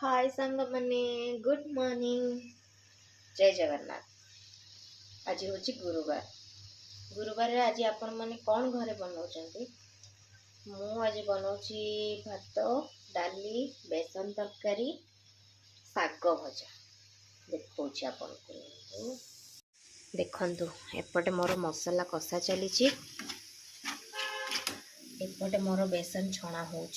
हाय सांग मैंने good morning जय जगन्नाथ। आज हूँ गुरुवार। गुरुवार आज आपण मैंने कौन घरे बनाऊँ? मु आज बनाऊँगी भात डाली बेसन तरकारी शाग भजा। देखु एपटे मोर मसला कषा चली एपटे मोर बेसन छणा हो।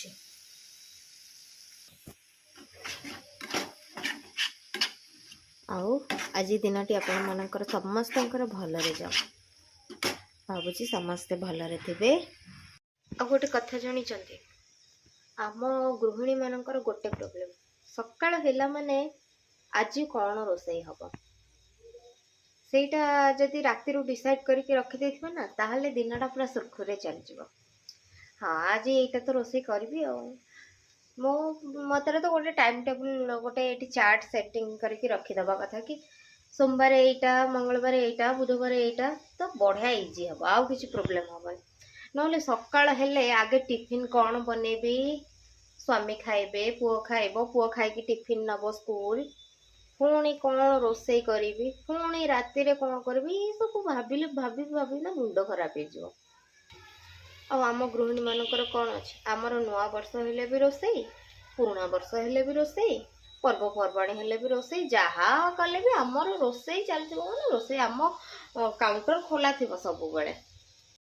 आउ आज दिनटी आपण मानकर समस्त भलरे जाओ। भावुची समस्ते भलरे थे। आ गोटे कथा जानी आम गृहिणी मानकर गोटे प्रोब्लेम सकाळ हेला माने आज कौन रोसई हम सेटा जदि राति डिसाइड करके रखी देथिबा ना ताहले दिनटा पूरा सुरखुरे चल जिवो। हाँ आज एटा तो रोसई करबी आ मो मतरे तो गोटे टाइम टेबल गोटे एटी चार्ट सेटिंग करके रखीदबा कथा कि सोमवार एटा मंगलवार एटा बुधवार एटा तो बढ़िया इजी हम आउ किसी प्रोब्लेम हम ना सकाळ हेले आगे टिफिन कौन बनेबी स्वामी खाइबे पुओ खाइबो पुओ खाइकी टिफिन नबो स्कूल पुणी कौन रोसई करी पुणी राति कौन करी सब भाविले भाभी ना मुंड खराब हो। आम गृहिणी मानकर कौन अच्छे आमर नुआ वर्ष हेले भी रोसई पुराणा वर्ष हेले भी रोसई पर्वपर्वाणी हेले भी रोसई जहाँ कले भी आमर रोसई चलती रोसई आम काउंटर खोला थी सब बेले